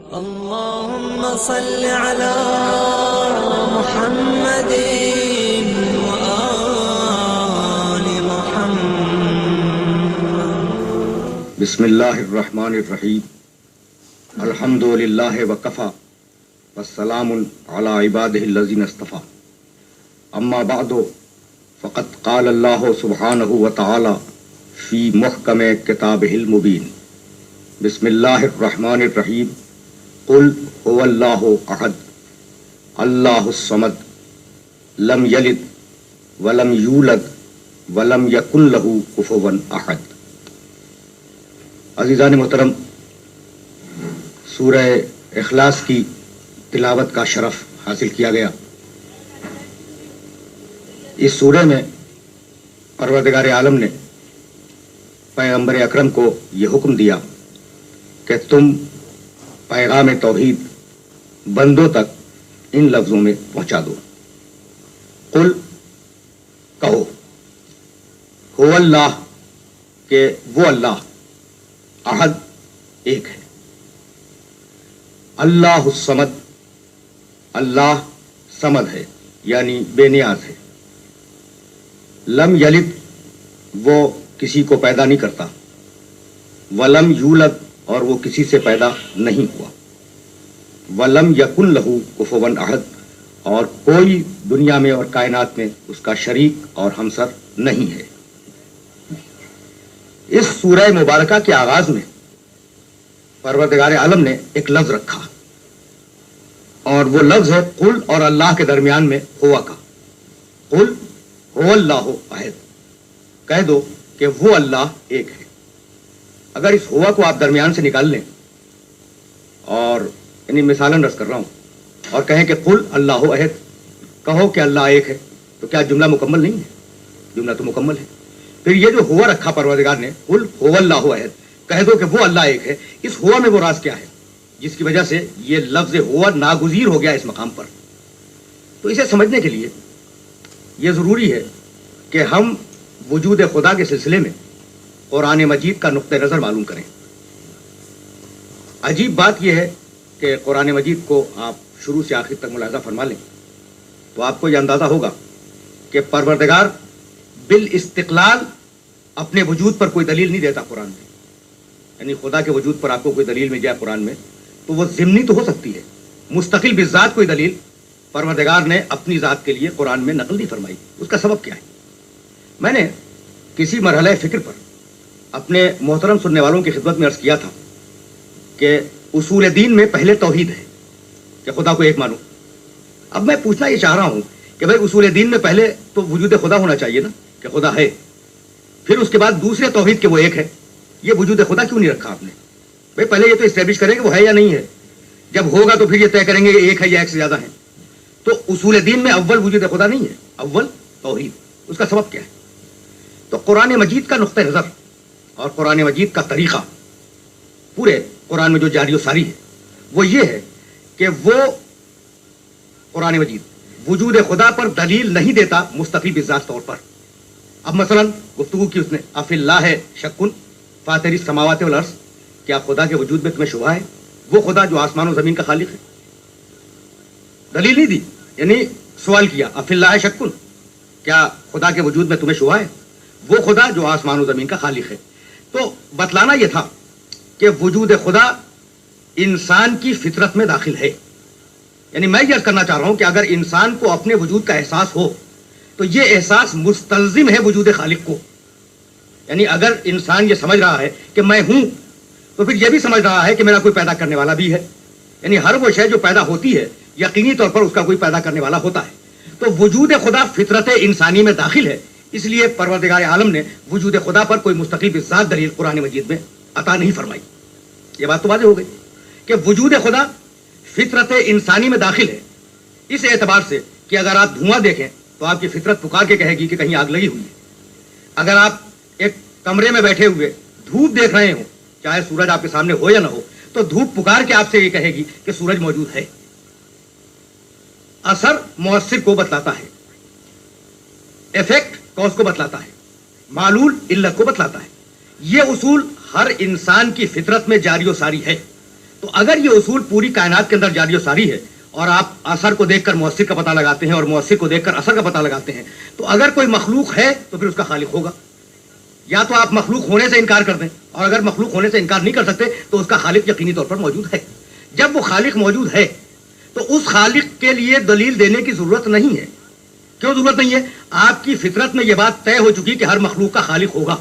اللهم صل على محمد وآل محمد. بسم اللہ الرحمن الرحیم. الحمد للہ وکفی والسلام علی عبادہ الذین اصطفی. اما بعد فقد قال اللہ سبحانہ وتعالی فی محکم کتابہ المبین. بسم اللہ الرحمن الرحیم. قل هو اللہ احد اللہ الصمد لم یلد ولم یولد ولم یکن لہ کفوا احد. عزیزان محترم، سورہ اخلاص کی تلاوت کا شرف حاصل کیا گیا. اس سورہ میں پروردگار عالم نے پیغمبر اکرم کو یہ حکم دیا کہ تم پیغام توحید بندوں تک ان لفظوں میں پہنچا دو. قل، کہو، هو اللہ، کہ وہ اللہ، احد، ایک ہے. اللہ الصمد، اللہ صمد ہے یعنی بے نیاز ہے. لم یلد، وہ کسی کو پیدا نہیں کرتا. ولم یولد، اور وہ کسی سے پیدا نہیں ہوا. ولم یکن لہ کفوا احد، اور کوئی دنیا میں اور کائنات میں اس کا شریک اور ہمسر نہیں ہے. اس سورہ مبارکہ کے آغاز میں پروردگار عالم نے ایک لفظ رکھا، اور وہ لفظ ہے قل، اور اللہ کے درمیان میں ہوا کا. قل هو اللہ احد، کہہ دو کہ وہ اللہ ایک ہے. اگر اس ہوا کو آپ درمیان سے نکال لیں اور یعنی مثالاً رس کر رہا ہوں اور کہیں کہ قل اللہ احد، کہو کہ اللہ ایک ہے، تو کیا جملہ مکمل نہیں ہے؟ جملہ تو مکمل ہے. پھر یہ جو ہوا رکھا پروردگار نے، قل هو اللہ احد، کہہ دو کہ وہ اللہ ایک ہے، اس ہوا میں وہ راز کیا ہے جس کی وجہ سے یہ لفظ ہوا ناگزیر ہو گیا اس مقام پر؟ تو اسے سمجھنے کے لیے یہ ضروری ہے کہ ہم وجود خدا کے سلسلے میں قرآن مجید کا نقطہ نظر معلوم کریں. عجیب بات یہ ہے کہ قرآن مجید کو آپ شروع سے آخر تک ملاحظہ فرما لیں تو آپ کو یہ اندازہ ہوگا کہ پروردگار بالاستقلال اپنے وجود پر کوئی دلیل نہیں دیتا قرآن میں. یعنی خدا کے وجود پر آپ کو کوئی دلیل مل جائے قرآن میں تو وہ ضمنی تو ہو سکتی ہے، مستقل بذات کوئی دلیل پروردگار نے اپنی ذات کے لیے قرآن میں نقل نہیں فرمائی. اس کا سبب کیا ہے؟ میں نے کسی مرحلہ فکر پر اپنے محترم سننے والوں کی خدمت میں عرض کیا تھا کہ اصول دین میں پہلے توحید ہے کہ خدا کو ایک مانو. اب میں پوچھنا یہ چاہ رہا ہوں کہ بھائی اصول دین میں پہلے تو وجود خدا ہونا چاہیے نا، کہ خدا ہے. پھر اس کے بعد دوسرے توحید کہ وہ ایک ہے. یہ وجود خدا کیوں نہیں رکھا آپ نے؟ بھائی پہلے یہ تو اسٹیبلش کریں کہ وہ ہے یا نہیں ہے، جب ہوگا تو پھر یہ طے کریں گے کہ ایک ہے یا ایک سے زیادہ ہے. تو اصول دین میں اول وجود خدا نہیں ہے، اول توحید. اس کا سبب کیا ہے؟ تو قرآن مجید کا نقطہ نظر اور قرآن مجید کا طریقہ پورے قرآن میں جو جاری و ساری ہے وہ یہ ہے کہ وہ قرآن مجید وجود خدا پر دلیل نہیں دیتا مستقل بذات طور پر. اب مثلا گفتگو کی اس نے افی اللہ ہے شکن فاطر السماوات والارض، کیا خدا کے وجود میں تمہیں شبہ ہے؟ وہ خدا جو آسمان و زمین کا خالق ہے. دلیل نہیں دی، یعنی سوال کیا افی اللہ ہے شکن، کیا خدا کے وجود میں تمہیں شبہ ہے؟ وہ خدا جو آسمان و زمین کا خالق ہے. تو بتلانا یہ تھا کہ وجود خدا انسان کی فطرت میں داخل ہے. یعنی میں یہ عرض کرنا چاہ رہا ہوں کہ اگر انسان کو اپنے وجود کا احساس ہو تو یہ احساس مستلزم ہے وجود خالق کو. یعنی اگر انسان یہ سمجھ رہا ہے کہ میں ہوں تو پھر یہ بھی سمجھ رہا ہے کہ میرا کوئی پیدا کرنے والا بھی ہے. یعنی ہر وہ شے جو پیدا ہوتی ہے یقینی طور پر اس کا کوئی پیدا کرنے والا ہوتا ہے. تو وجود خدا فطرت انسانی میں داخل ہے، اس لیے پروردگار عالم نے وجود خدا پر کوئی مستقل بذات دلیل قرآن مجید میں عطا نہیں فرمائی. یہ بات تو واضح ہو گئی کہ وجود خدا فطرت انسانی میں داخل ہے، اس اعتبار سے کہ اگر آپ دھواں دیکھیں تو آپ کی فطرت پکار کے کہے گی کہ کہیں آگ لگی ہوئی ہے. اگر آپ ایک کمرے میں بیٹھے ہوئے دھوپ دیکھ رہے ہوں، چاہے سورج آپ کے سامنے ہو یا نہ ہو، تو دھوپ پکار کے آپ سے یہ کہے گی کہ سورج موجود ہے. اثر مؤثر کو بتلاتا ہے، ایفیکٹ کاز کو بتلاتا ہے، معلول علت کو بتلاتا ہے. یہ اصول ہر انسان کی فطرت میں جاری و ساری ہے. تو تو اگر یہ اصول پوری کائنات کے اندر جاری و ساری ہے اور آپ اثر کو دیکھ کر مؤثر کا پتہ لگاتے ہیں اور مؤثر کو دیکھ کر اثر کا پتہ لگاتے ہیں، تو اگر کوئی مخلوق ہے تو پھر اس کا خالق ہوگا. یا تو آپ مخلوق ہونے سے انکار کر دیں، اور اگر مخلوق ہونے سے انکار نہیں کر سکتے تو اس کا خالق یقینی طور پر موجود ہے. جب وہ خالق موجود ہے تو اس خالق کے لیے دلیل دینے کی ضرورت نہیں ہے. کیوں ضرورت نہیں ہے؟ آپ کی فطرت میں یہ بات طے ہو چکی کہ ہر مخلوق کا خالق ہوگا.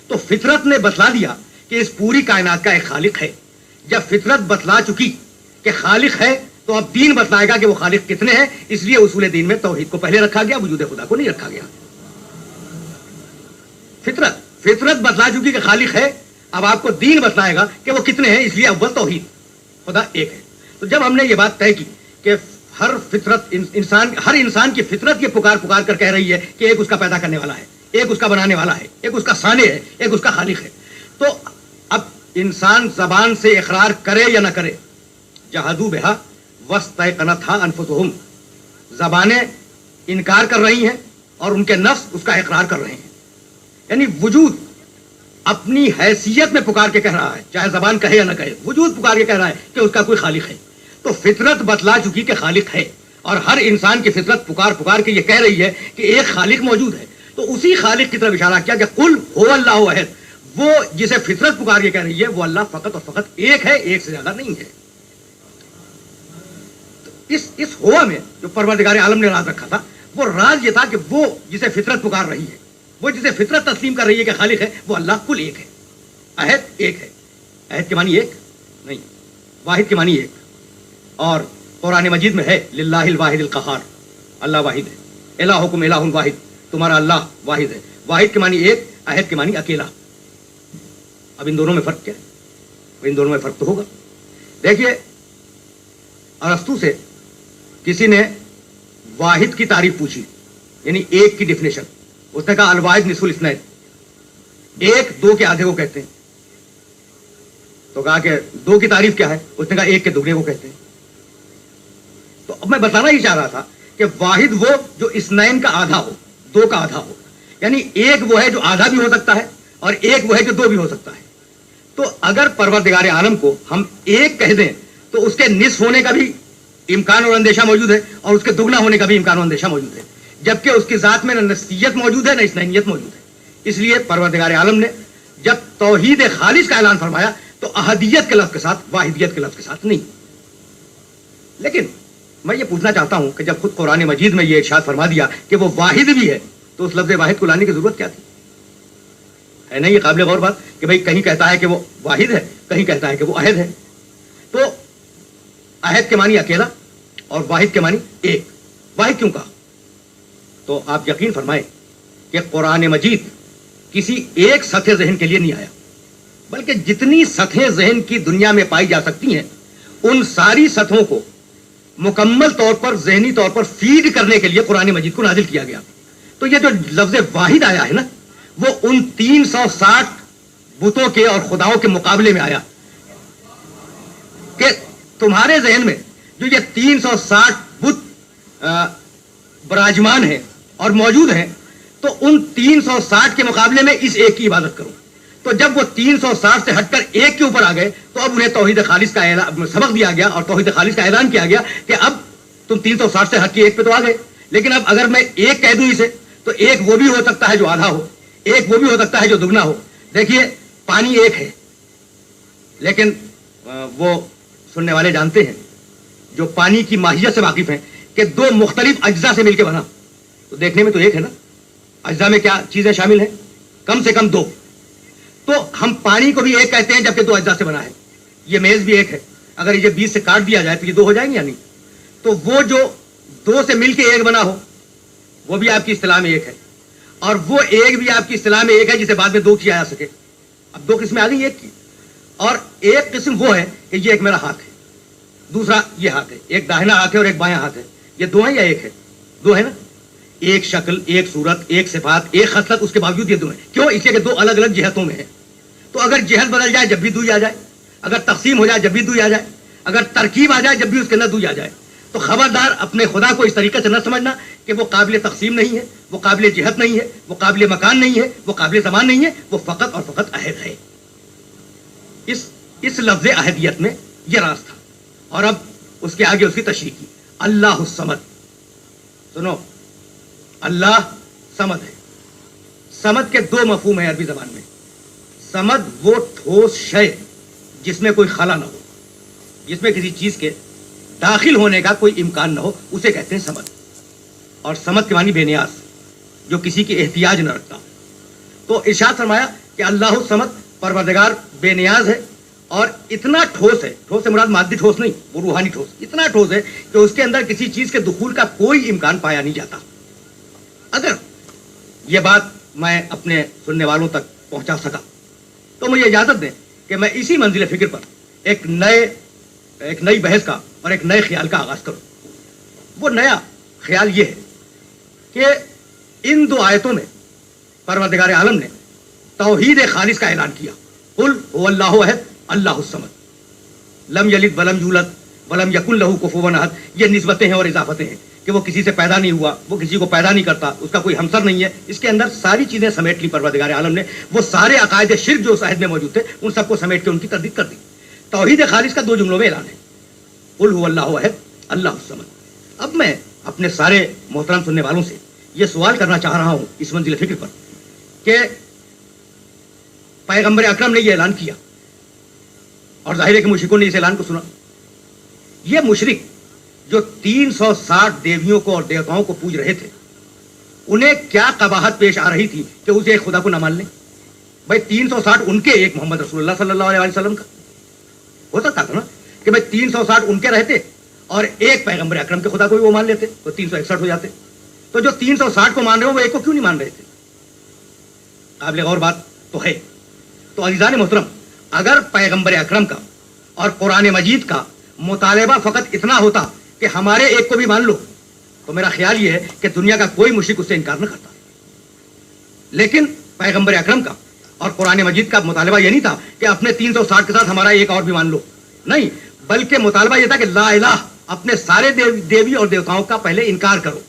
تو فطرت نے بتلا دیا کہ اس پوری کائنات کا ایک خالق ہے. جب فطرت بتلا چکی کہ خالق ہے تو اب دین بتلائے گا کہ وہ خالق کتنے ہیں. اس لیے اصول دین میں توحید کو پہلے رکھا گیا، وجود خدا کو نہیں رکھا گیا. فطرت بتلا چکی کہ خالق ہے، اب آپ کو دین بتلائے گا کہ وہ کتنے ہیں. اس لیے اول توحید، خدا ایک ہے. تو جب ہم نے یہ بات طے کی کہ ہر انسان کی فطرت یہ پکار کر کہہ رہی ہے کہ ایک اس کا پیدا کرنے والا ہے، ایک اس کا بنانے والا ہے، ایک اس کا صانع ہے، ایک اس کا خالق ہے، تو اب انسان زبان سے اقرار کرے یا نہ کرے، جہادو بہا واستیقنتھا انفسہم، زبانیں انکار کر رہی ہیں اور ان کے نفس اس کا اقرار کر رہے ہیں. یعنی وجود اپنی حیثیت میں پکار کے کہہ رہا ہے، چاہے زبان کہے یا نہ کہے، وجود پکار کے کہہ رہا ہے کہ اس کا کوئی خالق ہے. تو فطرت بتلا چکی کہ خالق ہے، اور ہر انسان کی فطرت پکار کے یہ کہہ رہی ہے کہ ایک خالق موجود ہے. تو اسی خالق کی طرف اشارہ کیا کہ قل هو اللہ احد، وہ جسے فطرت پکار کے کہہ رہی ہے وہ اللہ فقط اور فقط ایک ہے، ایک سے زیادہ نہیں ہے. اس ہوا میں جو پروردگار عالم نے راز رکھا تھا، وہ راز یہ تھا کہ وہ جسے فطرت پکار رہی ہے، وہ جسے فطرت تسلیم کر رہی ہے کہ خالق ہے، وہ اللہ کل ایک ہے، احد ایک ہے. احد کے معنی ایک نہیں، واحد کے معنی ایک. اور قرآن مجید میں ہے للہ الواحد القہار، اللہ واحد ہے. الہکم الہ واحد، تمہارا اللہ واحد ہے. واحد کے معنی ایک، احد کے معنی اکیلا. اب ان دونوں میں فرق کیا ہے؟ ان دونوں میں فرق تو ہوگا. دیکھیے، ارسطو سے کسی نے واحد کی تعریف پوچھی، یعنی ایک کی ڈیفینیشن. اس نے کہا الواحد نصف الاثنین، ایک دو کے آدھے کو کہتے ہیں. تو کہا کہ دو کی تعریف کیا ہے؟ اس نے کہا ایک کے دگنے کو کہتے ہیں. تو اب میں بتانا ہی چاہ رہا تھا کہ واحد وہ جو اثنین کا آدھا ہو، دو کا آدھا ہو. یعنی ایک وہ ہے جو آدھا بھی ہو سکتا ہے اور ایک وہ ہے جو دو بھی ہو سکتا ہے. تو اگر پروردگار عالم کو ہم ایک کہہ دیں تو اس کے نصف ہونے کا بھی امکان اور اندیشہ موجود ہے، اور اس کے دگنا ہونے کا بھی امکان اور اندیشہ موجود ہے. جبکہ اس کی ذات میں نہ نسبیت موجود ہے نہ اثنینیت موجود ہے. اس لیے پروردگار عالم نے جب توحید خالص کا اعلان فرمایا تو احدیت کے لفظ کے ساتھ، واحدیت کے لفظ کے ساتھ نہیں. لیکن میں یہ پوچھنا چاہتا ہوں کہ جب خود قرآن مجید میں یہ ارشاد فرما دیا کہ وہ واحد بھی ہے تو اس لفظ واحد کو لانے کی ضرورت کیا تھی؟ ہے نا یہ قابل غور بات کہ بھئی کہیں کہتا ہے کہ وہ واحد ہے، کہیں کہتا ہے کہ وہ احد ہے. تو احد کے معنی اکیلا اور واحد کے معنی ایک. واحد کیوں کہا؟ تو آپ یقین فرمائیں کہ قرآن مجید کسی ایک سطح ذہن کے لیے نہیں آیا، بلکہ جتنی سطحیں ذہن کی دنیا میں پائی جا سکتی ہیں ان ساری سطحوں کو مکمل طور پر ذہنی طور پر فیڈ کرنے کے لیے قرآن مجید کو نازل کیا گیا. تو یہ جو لفظ واحد آیا ہے نا، وہ ان 360 بتوں کے اور خداؤں کے مقابلے میں آیا کہ تمہارے ذہن میں جو یہ 360 بت براجمان ہیں اور موجود ہیں، تو ان 360 کے مقابلے میں اس ایک کی عبادت کرو. تو جب وہ 360 سے ہٹ کر ایک کے اوپر آ گئے تو اب انہیں توحید خالص کا سبق دیا گیا اور توحید خالص کا اعلان کیا گیا کہ اب تم 360 سے ہٹ کے ایک پہ تو آ گئے، لیکن اب اگر میں ایک کہہ دوں اسے تو ایک وہ بھی ہو سکتا ہے جو آدھا ہو، ایک وہ بھی ہو سکتا ہے جو دگنا ہو. دیکھیے، پانی ایک ہے، لیکن وہ سننے والے جانتے ہیں جو پانی کی ماہیت سے واقف ہیں کہ دو مختلف اجزاء سے مل کے بنا. تو دیکھنے میں تو ایک ہے نا، اجزاء میں کیا چیزیں شامل ہیں؟ کم سے کم دو. تو ہم پانی کو بھی ایک کہتے ہیں جبکہ دو اجزاء سے بنا ہے. یہ میز بھی ایک ہے، اگر یہ 20 سے کاٹ دیا جائے تو یہ دو ہو جائیں گے یا نہیں؟ تو وہ جو دو سے مل کے ایک بنا ہو وہ بھی آپ کی اصطلاح میں ایک ہے، اور وہ ایک بھی آپ کی اصطلاح میں ایک ہے جسے بعد میں دو کیا جا سکے. اب دو قسمیں آ گئی ایک کی، اور ایک قسم وہ ہے کہ یہ ایک میرا ہاتھ ہے، دوسرا یہ ہاتھ ہے، ایک داہنا ہاتھ ہے اور ایک بایاں ہاتھ ہے. یہ دو ہیں یا ایک ہے؟ دو ہے نا. ایک شکل، ایک صورت، ایک صفات، ایک خصلت، اس کے باوجود یہ دو ہیں. کیوں؟ اس لیے کہ دو الگ الگ جہتوں میں ہیں. تو اگر جہت بدل جائے جب بھی دوئی آ جائے، اگر تقسیم ہو جائے جب بھی دوئی آ جائے، اگر ترکیب آ جائے جب بھی اس کے اندر دوئی آ جائے. تو خبردار اپنے خدا کو اس طریقے سے نہ سمجھنا کہ وہ قابل تقسیم نہیں ہے، وہ قابل جہت نہیں ہے، وہ قابل مکان نہیں ہے، وہ قابل زمان نہیں ہے، وہ فقط اور فقط احد ہے. اس لفظ احدیت میں یہ راز تھا. اور اب اس کے آگے اس کی تشریح کی. اللہ الصمد. سنو, اللہ صمد ہے. صمد کے دو مفہوم ہیں عربی زبان میں. صمد وہ ٹھوس شے جس میں کوئی خلا نہ ہو, جس میں کسی چیز کے داخل ہونے کا کوئی امکان نہ ہو, اسے کہتے ہیں صمد. اور صمد کے معنی بے نیاز, جو کسی کی احتیاج نہ رکھتا. تو ارشاد فرمایا کہ اللہ الصمد, پروردگار بے نیاز ہے اور اتنا ٹھوس ہے. ٹھوس سے مراد مادی ٹھوس نہیں, وہ روحانی ٹھوس. اتنا ٹھوس ہے کہ اس کے اندر کسی چیز کے دخول کا کوئی امکان پایا نہیں جاتا. اگر یہ بات میں اپنے سننے والوں تک پہنچا سکا تو مجھے اجازت دیں کہ میں اسی منزل فکر پر ایک نئی بحث کا اور ایک نئے خیال کا آغاز کروں. وہ نیا خیال یہ ہے کہ ان دو آیتوں میں پروردگار عالم نے توحید خالص کا اعلان کیا. قل هو اللہ احد اللہ الصمد لم یلد ولم یولد ولم یکن لہ کفوا احد. یہ نسبتیں ہیں اور اضافتیں ہیں کہ وہ کسی سے پیدا نہیں ہوا, وہ کسی کو پیدا نہیں کرتا, اس کا کوئی ہمسر نہیں ہے. اس کے اندر ساری چیزیں سمیٹ لی پروردگار عالم نے. وہ سارے عقائد شرک جو اس عہد میں موجود تھے ان سب کو سمیٹ کے ان کی تردید کر دی. توحید خالص کا دو جملوں میں اعلان ہے, قل هو اللہ احد اللہ الصمد. اب میں اپنے سارے محترم سننے والوں سے یہ سوال کرنا چاہ رہا ہوں اس منزل فکر پر کہ پیغمبر اکرم نے یہ اعلان کیا اور ظاہر ہے کہ مشرکوں نے اس اعلان کو سنا. یہ مشرک جو 360 دیویوں کو اور دیوتاؤں کو پوج رہے تھے, انہیں کیا قباحت پیش آ رہی تھی کہ اسے ایک خدا کو نہ مان لیں؟ بھائی 360 ان کے, ایک محمد رسول اللہ صلی اللہ علیہ وسلم کا. ہو سکتا تھا نا کہ بھائی 360 ان کے رہتے اور ایک پیغمبر اکرم کے خدا کو بھی وہ مان لیتے تو 361 ہو جاتے. تو جو 360 کو مان رہے ہو وہ ایک کو کیوں نہیں مان رہے تھے؟ قابل غور بات تو ہے. تو عزیزان محترم, اگر پیغمبر اکرم کا اور قرآن مجید کا مطالبہ فقط اتنا ہوتا کہ ہمارے ایک کو بھی مان لو, تو میرا خیال یہ ہے کہ دنیا کا کوئی مشرک اس سے انکار نہ کرتا. لیکن پیغمبر اکرم کا اور قرآن مجید کا مطالبہ یہ نہیں تھا کہ اپنے 360 کے ساتھ ہمارا ایک اور بھی مان لو. نہیں, بلکہ مطالبہ یہ تھا کہ لا الہ, اپنے سارے دیوی اور دیوتاؤں کا پہلے انکار کرو.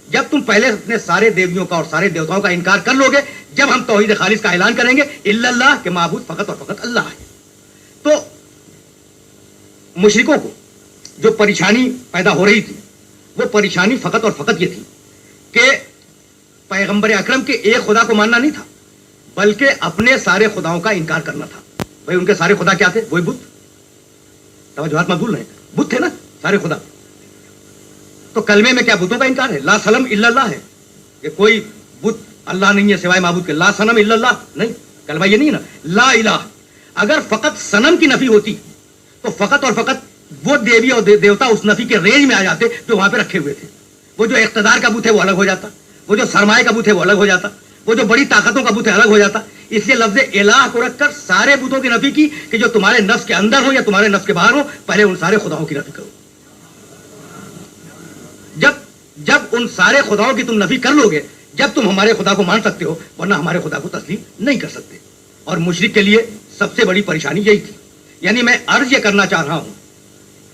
جب تم پہلے اپنے سارے دیویوں کا اور سارے دیوتاؤں کا انکار کر لو گے, جب ہم توحید خالص کا اعلان کریں گے الا اللہ کہ معبود فقط اور فقط اللہ ہے. تو مشرکوں کو جو پریشانی پیدا ہو رہی تھی وہ پریشانی فقط اور فقط یہ تھی کہ پیغمبر اکرم کے ایک خدا کو ماننا نہیں تھا, بلکہ اپنے سارے خداؤں کا انکار کرنا تھا. بھائی ان کے سارے خدا کیا تھے؟ وہی بت. توجہات مت بھول رہے ہیں, بت تھے نا سارے خدا. تو کلمے میں کیا بتوں کا انکار ہے؟ لا صنم الا اللہ ہے, کہ کوئی بت اللہ نہیں ہے سوائے معبود کے. لا صنم الا اللہ نہیں, کلمہ یہ نہیں ہے نا. لا الہ, اگر فقط صنم کی نفی ہوتی تو فقط اور فقط وہ دیوی اور دیوتا اس نفی کے رینج میں آ جاتے جو وہاں پہ رکھے ہوئے تھے. وہ جو اقتدار کا بت ہے وہ الگ ہو جاتا, وہ جو سرمایہ کا بت ہے وہ الگ ہو جاتا, وہ جو بڑی طاقتوں کا بت ہے الگ ہو جاتا. اس لیے لفظ الہ کو رکھ کر سارے بتوں کی نفی کی کہ جو تمہارے نفس کے اندر ہو یا تمہارے نفس کے باہر ہو, پہلے ان سارے خداؤں کی نفی کرو. جب ان سارے خداؤں کی تم نفی کر لو گے, جب تم ہمارے خدا کو مان سکتے ہو, ورنہ ہمارے خدا کو تسلیم نہیں کر سکتے. اور مشرک کے لیے سب سے بڑی پریشانی یہی تھی. یعنی میں عرض یہ کرنا چاہ رہا ہوں,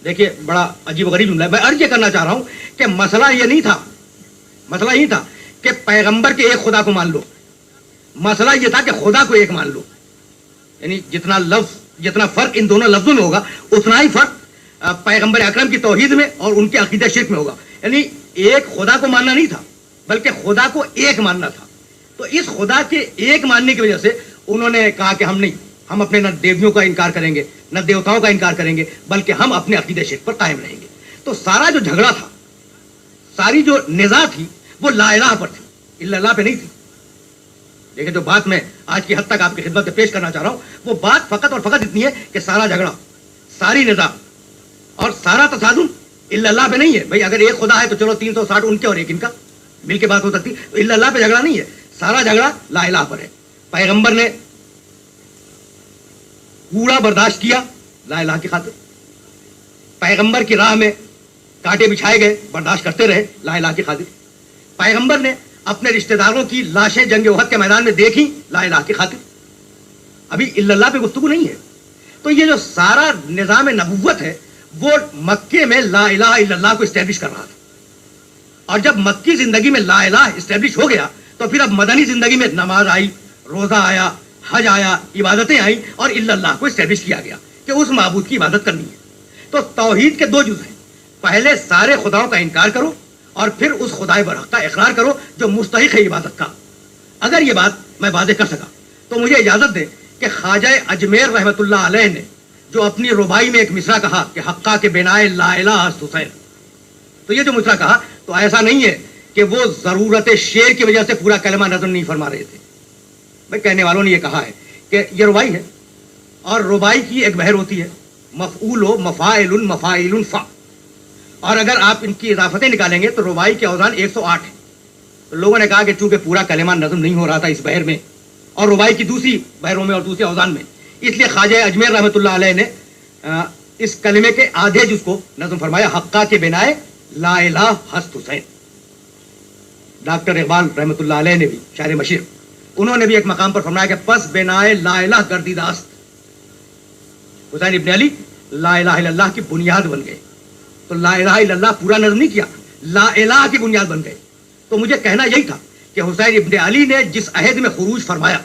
دیکھیے بڑا عجیب و غریب جملہ ہے, میں عرض یہ کرنا چاہ رہا ہوں کہ مسئلہ یہ نہیں تھا کہ پیغمبر کے ایک خدا کو مان لو. مسئلہ یہ تھا کہ خدا کو ایک مان لو. یعنی جتنا فرق ان دونوں لفظوں میں ہوگا اتنا ہی فرق پیغمبر اکرم کی توحید میں اور ان کے عقیدہ شرک میں ہوگا. یعنی ایک خدا کو ماننا نہیں تھا بلکہ خدا کو ایک ماننا تھا. تو اس خدا کے ایک ماننے کی وجہ سے انہوں نے کہا کہ ہم اپنے نہ دیویوں کا انکار کریں گے نہ دیوتاؤں کا انکار کریں گے, بلکہ ہم اپنے عقیدہ شرک پر قائم رہیں گے. تو سارا جو جھگڑا تھا, ساری جو نزاع تھی, وہ لا الہ پر تھی, الا اللہ پہ نہیں تھی. لیکن جو بات میں آج کی حد تک آپ کی خدمت میں پیش کرنا چاہ رہا ہوں, وہ بات فقط اور فقط اتنی ہے کہ سارا جھگڑا, ساری نزاع اور سارا تصادم الا اللہ پہ نہیں ہے. بھائی اگر ایک خدا ہے تو چلو 360 ان کے اور ایک ان کا مل کے بات ہو سکتی, تو الا اللہ پہ جھگڑا نہیں ہے, سارا جھگڑا لا الہ پر ہے. پیغمبر نے کوڑا برداشت کیا لا الہ کی خاطر, پیغمبر کی راہ میں کانٹے بچھائے گئے, برداشت کرتے رہے لا الہ کی خاطر. پیغمبر نے اپنے رشتہ داروں کی لاشیں جنگ احد کے میدان میں دیکھی لا الہ کی خاطر. ابھی الا اللہ پہ گفتگو نہیں ہے. تو یہ جو سارا نظام نبوت ہے وہ مکے میں لا الہ الا اللہ کو اسٹیبلش کر رہا تھا, اور جب مکی زندگی میں لا الہ اسٹیبلش ہو گیا تو پھر اب مدنی زندگی میں نماز آئی, روزہ آیا, حج آیا, عبادتیں آئیں اور الا اللہ کو اسٹیبلش کیا گیا. کہ اس معبود کی عبادت کرنی ہے. تو توحید کے دو جز ہیں. پہلے سارے خداؤں کا انکار کرو اور پھر اس خدائے برحق کا اقرار کرو جو مستحق ہے عبادت کا. اگر یہ بات میں واضح کر سکا تو مجھے اجازت دیں کہ خواجہ اجمیر رحمۃ اللہ علیہ نے جو اپنی ربائی میں ایک مصرع کہا کہ حقہ کے بنائے لا الہ ہست حسین، تو یہ جو مصرع کہا تو ایسا نہیں ہے کہ وہ ضرورت شعر کی وجہ سے پورا کلمہ نظم نہیں فرما رہے تھے. بھائی کہنے والوں نے یہ کہا ہے کہ یہ ربائی ہے اور ربائی کی ایک بحر ہوتی ہے مفعول و مفاعل مفاعل فا، اور اگر آپ ان کی اضافتیں نکالیں گے تو ربائی کے اوزان 108 ہیں. تو لوگوں نے کہا کہ چونکہ پورا کلمہ نظم نہیں ہو رہا تھا اس بحر میں اور ربائی کی دوسری بحروں میں اور دوسرے اوزان میں، اس لیے خواجہ اجمیر رحمۃ اللہ علیہ نے اس کلمے کے آدھے جز کو نظم فرمایا حقہ کے بنائے لا الہ ہست حسین. ڈاکٹر اقبال رحمۃ اللہ علیہ نے بھی شاعر مشرق، انہوں نے بھی ایک مقام پر فرمایا کہ پس بنائے لا الہ گردیداست. حسین ابن علی لا الہ الا اللہ کی بنیاد بن گئے. تو لا الہ الا اللہ پورا نظم نہیں کیا، لا الہ کی بنیاد بن گئے. تو مجھے کہنا یہی تھا کہ حسین ابن علی نے جس عہد میں خروج فرمایا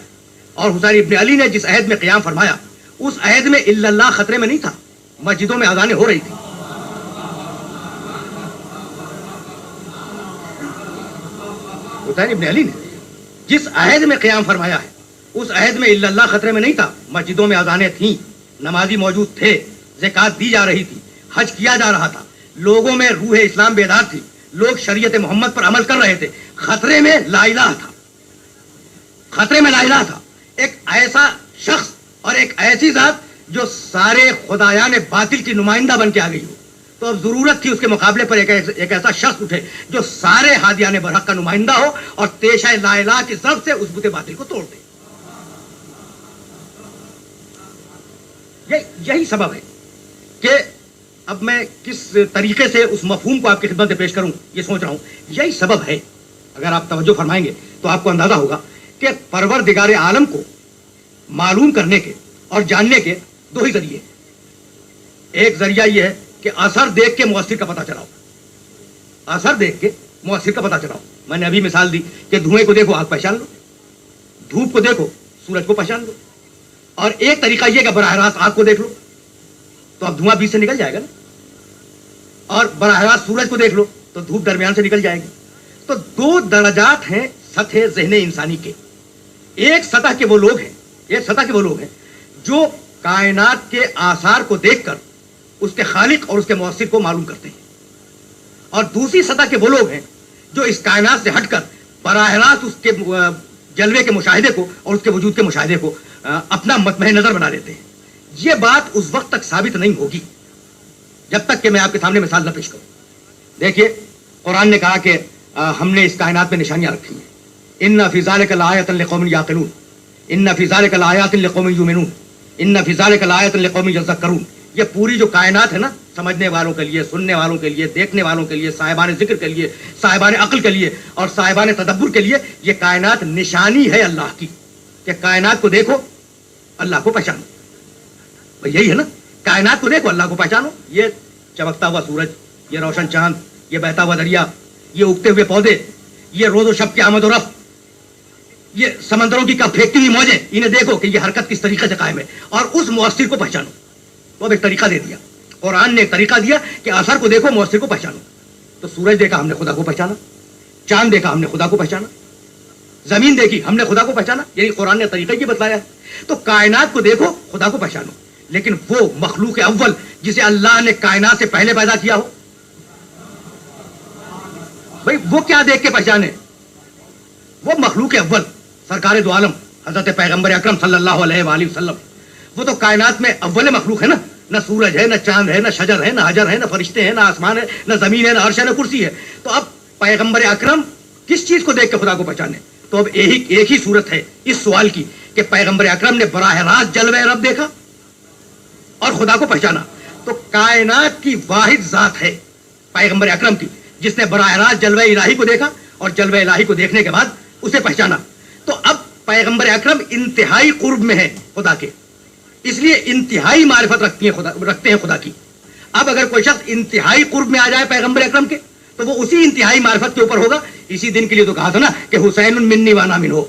اور حسین ابن علی نے جس عہد میں قیام فرمایا اس عہد میں الا اللہ خطرے میں نہیں تھا، مسجدوں میں اذانیں ہو رہی تھی. حسین ابن علی نے جس عہد میں قیام فرمایا ہے اس عہد میں الا اللہ خطرے میں نہیں تھا، مسجدوں میں اذانیں تھیں، نمازی موجود تھے، زکوٰۃ دی جا رہی تھی، حج کیا جا رہا تھا، لوگوں میں روح اسلام بیدار تھی، لوگ شریعت محمد پر عمل کر رہے تھے. خطرے میں لا الہ تھا، خطرے میں لا الہ تھا. ایک ایسا شخص اور ایک ایسی ذات جو سارے خدایان باطل کی نمائندہ بن کے آ گئی ہو، تو اب ضرورت تھی اس کے مقابلے پر ایک ایسا شخص اٹھے جو سارے ہادیان برحق کا نمائندہ ہو اور تیشہ لا الہ کی ضرب سے اس بت باطل کو توڑ دے. یہی سبب ہے کہ اب میں کس طریقے سے اس مفہوم کو آپ کی خدمت میں پیش کروں یہ سوچ رہا ہوں. یہی سبب ہے، اگر آپ توجہ فرمائیں گے تو آپ کو اندازہ ہوگا کہ پروردگار عالم کو معلوم کرنے کے اور جاننے کے دو ہی ذریعے. ایک ذریعہ یہ ہے کہ اثر دیکھ کے مؤثر کا پتہ چلاؤ، اثر دیکھ کے مؤثر کا پتہ چلاؤ. میں نے ابھی مثال دی کہ دھوئیں کو دیکھو آگ پہچان لو، دھوپ کو دیکھو سورج کو پہچان لو. اور ایک طریقہ یہ کہ براہ راست آگ کو دیکھ لو تو اب دھواں بیچ سے نکل جائے گا نا، اور براہ راست سورج کو دیکھ لو تو دھوپ درمیان سے نکل جائے گی. تو دو درجات ہیں سطح ذہن انسانی کے. ایک سطح کے وہ لوگ ہیں جو کائنات کے آثار کو دیکھ کر اس کے خالق اور اس کے مؤثر کو معلوم کرتے ہیں، اور دوسری سطح کے وہ لوگ ہیں جو اس کائنات سے ہٹ کر براہ راست اس کے جلوے کے مشاہدے کو اور اس کے وجود کے مشاہدے کو اپنا مطمع نظر بنا لیتے ہیں. یہ بات اس وقت تک ثابت نہیں ہوگی جب تک کہ میں آپ کے سامنے مثال نہ پیش کروں. دیکھیے قرآن نے کہا کہ ہم نے اس کائنات میں نشانیاں رکھی ہیں. ان فی ذلک لآیۃ لقوم یعقلون، ان فی ذلک لآیات لقوم یؤمنون، ان فی ذلک لآیۃ لقوم یذکرون. یہ پوری جو کائنات ہے نا، سمجھنے والوں کے لیے، سننے والوں کے لیے، دیکھنے والوں کے لیے، صاحبان ذکر کے لیے، صاحبان عقل کے لیے اور صاحبان تدبر کے لیے، یہ کائنات نشانی ہے اللہ کی کہ کائنات کو دیکھو اللہ کو پہچانو. بھئی یہی ہے نا، کائنات کو دیکھو اللہ کو پہچانو. یہ چمکتا ہوا سورج، یہ روشن چاند، یہ بہتا ہوا دریا، یہ اگتے ہوئے پودے، یہ روز و شب کی آمد و رفت، یہ سمندروں کی کب پھینکتی ہوئی موجیں، انہیں دیکھو کہ یہ حرکت کس طریقے سے قائم ہے اور اس مؤثر کو پہچانو. وہ اب ایک طریقہ دے دیا، قرآن نے ایک طریقہ دیا کہ اثر کو دیکھو مؤثر کو پہچانو. تو سورج دیکھا ہم نے خدا کو پہچانا، چاند دیکھا ہم نے خدا کو پہچانا، زمین دیکھی ہم نے خدا کو پہچانا. یعنی قرآن نے طریقہ یہ بتلایا ہے. تو کائنات کو دیکھو خدا کو پہچانو، لیکن وہ مخلوق اول جسے اللہ نے کائنات سے پہلے پیدا کیا ہو، بھائی وہ کیا دیکھ کے پہچانے؟ وہ مخلوق اول سرکار دو عالم حضرت پیغمبر اکرم صلی اللہ علیہ وآلہ وسلم، وہ تو کائنات میں اول مخلوق ہے نا. نہ سورج ہے، نہ چاند ہے، نہ شجر ہے، نہ حجر ہے، نہ فرشتے ہیں، نہ آسمان ہے، نہ زمین ہے، نہ عرش ہے، نہ کرسی ہے. تو اب پیغمبر اکرم کس چیز کو دیکھ کے خدا کو پہچانے؟ تو اب ایک ہی صورت ہے اس سوال کی کہ پیغمبر اکرم نے براہ راست جلوہ رب دیکھا اور خدا کو پہچانا. تو کائنات کی واحد ذات ہے پیغمبر اکرم کی جس نے براہ راست جلوہ الہی کو دیکھا اور جلوہ الہی کو دیکھنے کے بعد اسے پہچانا. تو اب پیغمبر اکرم انتہائی قرب میں ہے خدا کے، اس لیے انتہائی معرفت رکھتے ہیں خدا کی. اب اگر کوئی شخص انتہائی قرب میں آ جائے پیغمبر اکرم کے تو وہ اسی انتہائی معرفت کے اوپر ہوگا. اسی دن کے لیے تو کہا تھا نا کہ حسین منی وانا من ہو،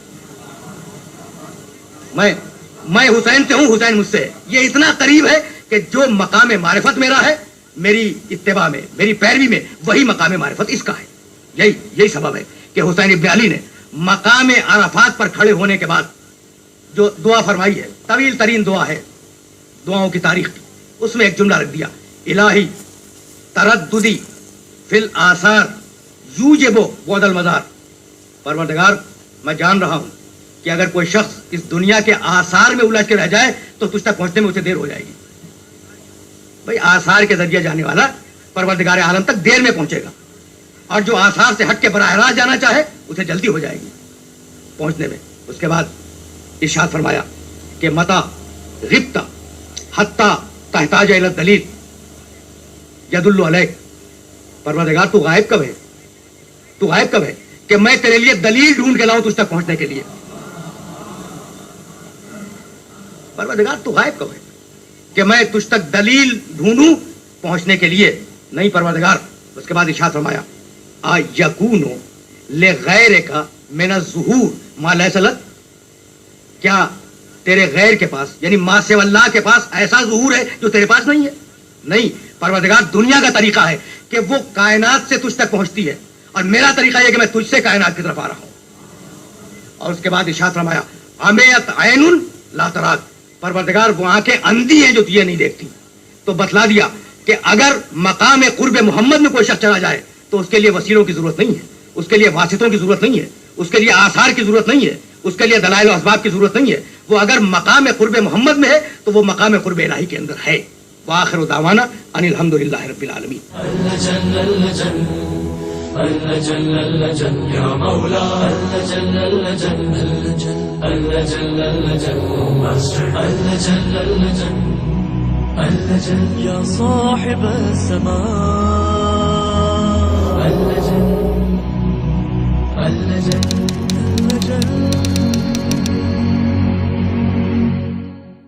میں حسین سے ہوں، حسین مجھ سے ہے. یہ اتنا قریب ہے کہ جو مقام معرفت میرا ہے میری اتباع میں میری پیروی میں وہی مقام معرفت اس کا ہے. یہی سبب ہے کہ حسین ابن علی نے مقام عرفات پر کھڑے ہونے کے بعد جو دعا فرمائی ہے, طویل ترین دعا ہے دعاؤں کی تاریخ کی, اس میں ایک جملہ رکھ دیا, الہی ترددی فی الآثار یوجب بعد المزار. پروردگار میں جان رہا ہوں کہ اگر کوئی شخص اس دنیا کے آثار میں الجھ کے رہ جائے تو تجھ تک پہنچنے میں اسے دیر ہو جائے گی. بھائی آثار کے ذریعے جانے والا پروردگار عالم تک دیر میں پہنچے گا, اور جو آثار سے ہٹ کے براہ راست جانا چاہے اسے جلدی ہو جائے گی پہنچنے میں. اس کے بعد ارشاد فرمایا کہ متا غبت حتی تحتاج الی الدلیل یدل علیک. پروردگار تو غائب کب ہے, تو غائب کب ہے کہ میں تیرے لیے دلیل ڈھونڈ کے لاؤں تجھ تک پہنچنے کے لیے. پروردگار تو غائب کب ہے کہ میں تجھ تک دلیل ڈھونڈوں پہنچنے کے لیے. نہیں پروردگار. اس کے بعد ارشاد فرمایا یکون لغیرک من الظہور ما لیس لک. کیا تیرے غیر کے پاس یعنی ما سوی اللہ کے پاس ایسا ظہور ہے جو تیرے پاس نہیں ہے؟ نہیں پروردگار, دنیا کا طریقہ ہے کہ وہ کائنات سے تجھ تک پہنچتی ہے, اور میرا طریقہ یہ کہ میں تجھ سے کائنات کی طرف آ رہا ہوں. اور اس کے بعد ارشاد فرمایا امیت عین لا تراک. پروردگار وہ آنکھیں اندھی ہیں جو تجھے نہیں دیکھتی. تو بتلا دیا کہ اگر مقام قرب محمد میں کوئی شخص چلا جائے تو اس کے لیے وسیلوں کی ضرورت نہیں ہے, اس کے لیے واسطوں کی ضرورت نہیں ہے, اس کے لیے آثار کی ضرورت نہیں ہے, اس کے لیے دلائل و اسباب کی ضرورت نہیں ہے. وہ اگر مقام قرب محمد میں ہے تو وہ مقام قرب الہی کے اندر ہے. وآخر دعوانا ان الحمدللہ رب العالمین. يا صاحب السماء اللجن